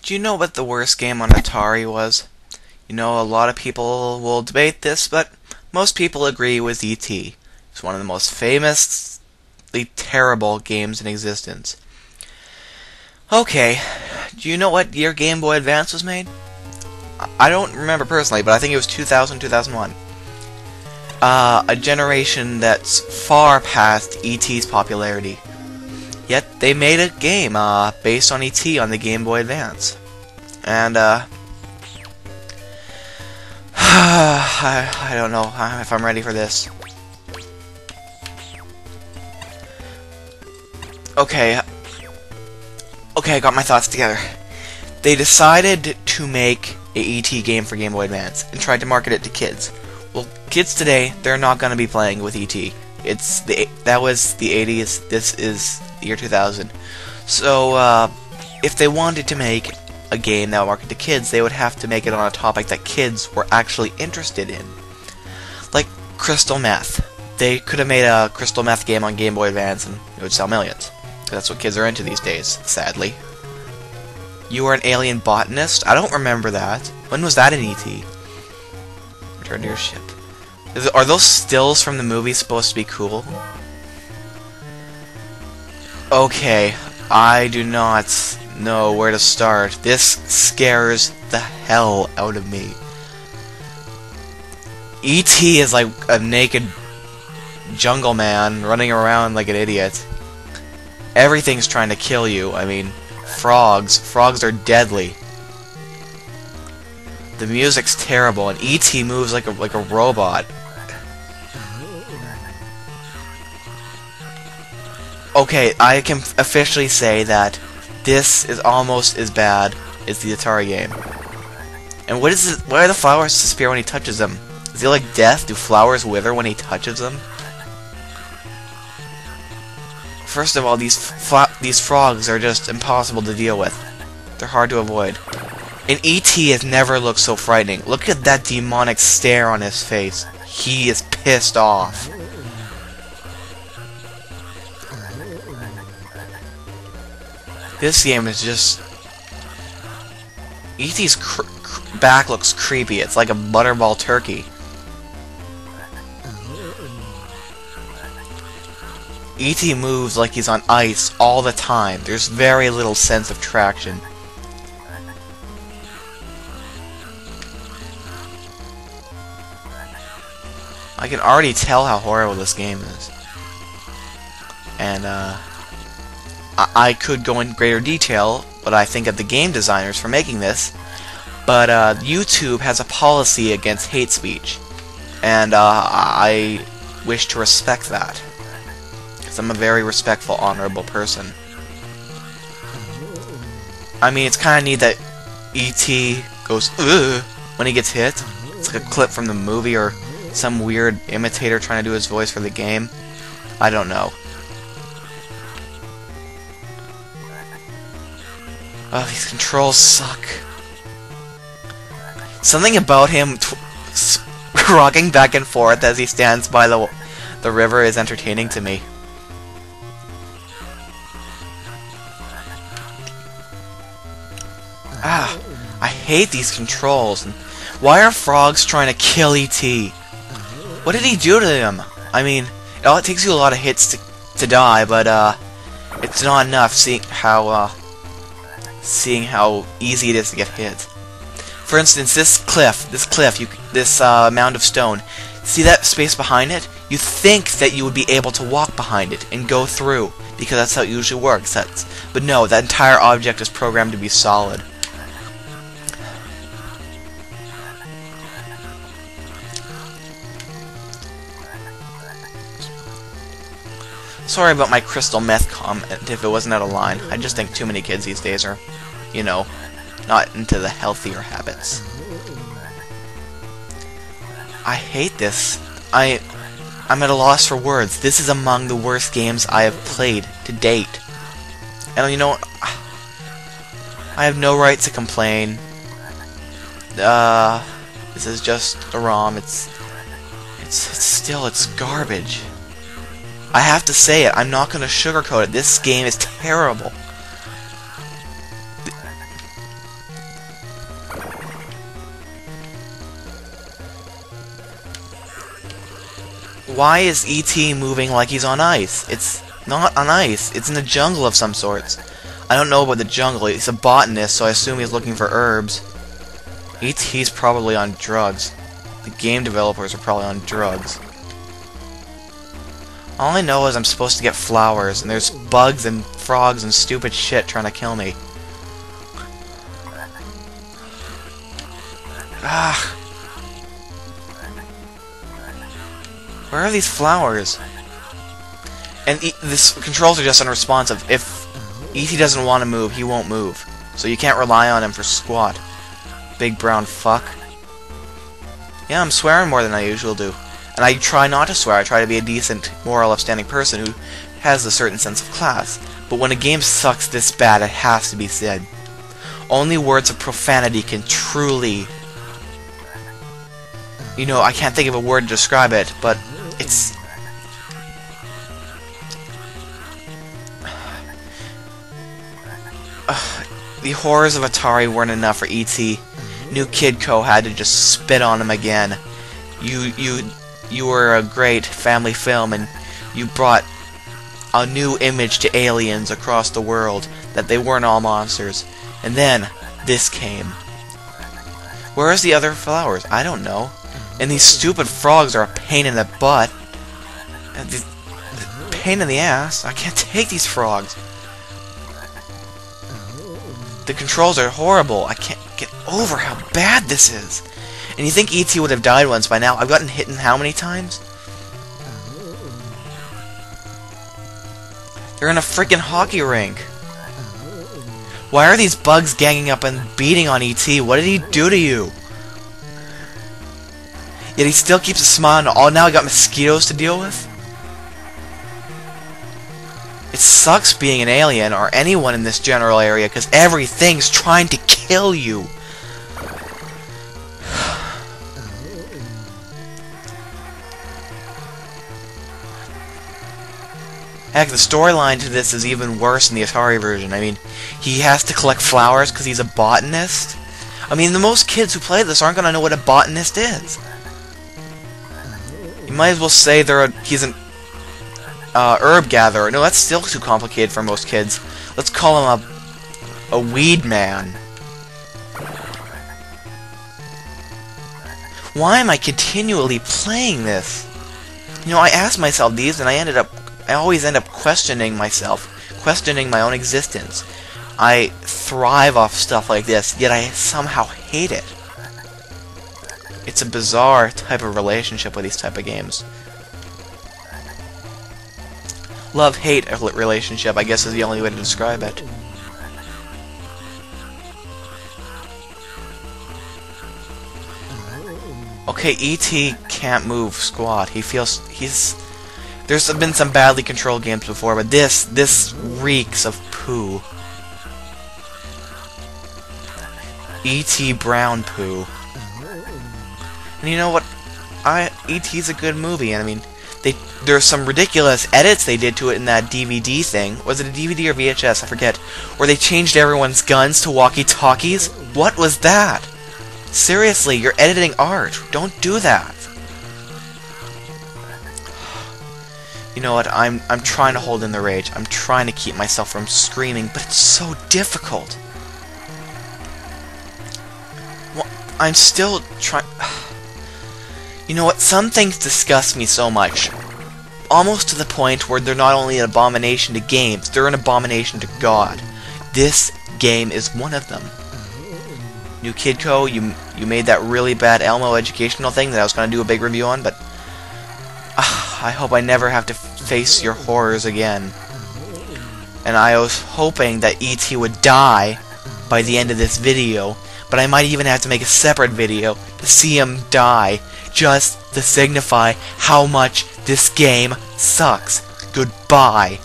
Do you know what the worst game on Atari was? You know, a lot of people will debate this, but most people agree with E.T. It's one of the most famously terrible games in existence. Okay, do you know what year Game Boy Advance was made? I don't remember personally, but I think it was 2000, 2001. A generation that's far past E.T.'s popularity. Yet, they made a game based on E.T. on the Game Boy Advance. And, I don't know if I'm ready for this. Okay, I got my thoughts together. They decided to make a E.T. game for Game Boy Advance and tried to market it to kids. Well, kids today, they're not going to be playing with E.T. That was the 80s, this is the year 2000. So, if they wanted to make a game that would market to kids, they would have to make it on a topic that kids were actually interested in. Like crystal meth. They could have made a crystal meth game on Game Boy Advance and it would sell millions. That's what kids are into these days, sadly. You were an alien botanist? I don't remember that. When was that in E.T.? Return to your ship. Are those stills from the movie supposed to be cool? Okay, I do not know where to start. This scares the hell out of me. E.T. is like a naked jungle man running around like an idiot. Everything's trying to kill you. I mean, frogs. Frogs are deadly. The music's terrible, and E.T. moves like a robot. Okay, I can officially say that this is almost as bad as the Atari game. And what is it? Why are the flowers disappear when he touches them? Is he like death? Do flowers wither when he touches them? First of all, these frogs are just impossible to deal with. They're hard to avoid. And E.T. has never looked so frightening. Look at that demonic stare on his face. He is pissed off. This game is just... E.T.'s back looks creepy. It's like a butterball turkey. E.T. moves like he's on ice all the time. There's very little sense of traction. I can already tell how horrible this game is. And, I could go in greater detail what I think of the game designers for making this, but YouTube has a policy against hate speech, and I wish to respect that, because I'm a very respectful, honorable person. I mean, it's kind of neat that E.T. goes, ugh, when he gets hit. It's like a clip from the movie, or some weird imitator trying to do his voice for the game. I don't know. Oh, these controls suck. Something about him rocking back and forth as he stands by the river is entertaining to me. Ah, I hate these controls. Why are frogs trying to kill E.T.? What did he do to them? I mean, it takes you a lot of hits to die, but it's not enough seeing how easy it is to get hit. For instance, this cliff, this mound of stone. See that space behind it? You think that you would be able to walk behind it and go through, because that's how it usually works. But no, that entire object is programmed to be solid. Sorry about my crystal meth comment if it wasn't out of line. I just think too many kids these days are, you know, not into the healthier habits. I hate this. I'm at a loss for words. This is among the worst games I have played to date. And you know what? I have no right to complain. This is just a ROM. It's garbage. I have to say it. I'm not going to sugarcoat it. This game is terrible. Why is E.T. moving like he's on ice? It's not on ice. It's in a jungle of some sorts. I don't know about the jungle. He's a botanist, so I assume he's looking for herbs. E.T.'s probably on drugs. The game developers are probably on drugs. All I know is I'm supposed to get flowers, and there's bugs and frogs and stupid shit trying to kill me. Ah. Where are these flowers? And this controls are just unresponsive. If E.T. doesn't want to move, he won't move. So you can't rely on him for squat. Big brown fuck. Yeah, I'm swearing more than I usually do. And I try not to swear. I try to be a decent, moral, upstanding person who has a certain sense of class. But when a game sucks this bad, it has to be said. Only words of profanity can truly... You know, I can't think of a word to describe it, but it's... The horrors of Atari weren't enough for E.T. New Kid Co. had to just spit on him again. You were a great family film, and you brought a new image to aliens across the world, that they weren't all monsters. And then, this came. Where's the other flowers? I don't know. And these stupid frogs are a pain in the butt. And pain in the ass. I can't take these frogs. The controls are horrible. I can't get over how bad this is. And you think E.T. would have died once by now? I've gotten hit in how many times? They're in a freaking hockey rink. Why are these bugs ganging up and beating on E.T.? What did he do to you? Yet he still keeps a smile, and all now I got mosquitoes to deal with? It sucks being an alien, or anyone in this general area, because everything's trying to kill you. Heck, the storyline to this is even worse in the Atari version. I mean, he has to collect flowers because he's a botanist. I mean, the most kids who play this aren't going to know what a botanist is. You might as well say he's an herb gatherer. No, that's still too complicated for most kids. Let's call him a weed man. Why am I continually playing this? You know, I asked myself these, and I always end up questioning myself, questioning my own existence. I thrive off stuff like this, yet I somehow hate it. It's a bizarre type of relationship with these type of games. Love-hate relationship, I guess, is the only way to describe it. Okay, E.T. can't move squat. There's been some badly controlled games before, but this reeks of poo. E.T. brown poo. And you know what? E.T.'s a good movie, and I mean, there's some ridiculous edits they did to it in that DVD thing. Was it a DVD or VHS? I forget. Where they changed everyone's guns to walkie-talkies? What was that? Seriously, you're editing art. Don't do that. You know what? I'm trying to hold in the rage. I'm trying to keep myself from screaming, but it's so difficult. Well, I'm still trying... You know what? Some things disgust me so much. Almost to the point where they're not only an abomination to games, they're an abomination to God. This game is one of them. New Kid Co., you made that really bad Elmo educational thing that I was going to do a big review on, but... I hope I never have to face your horrors again. And I was hoping that E.T. would die by the end of this video, but I might even have to make a separate video to see him die, just to signify how much this game sucks. Goodbye.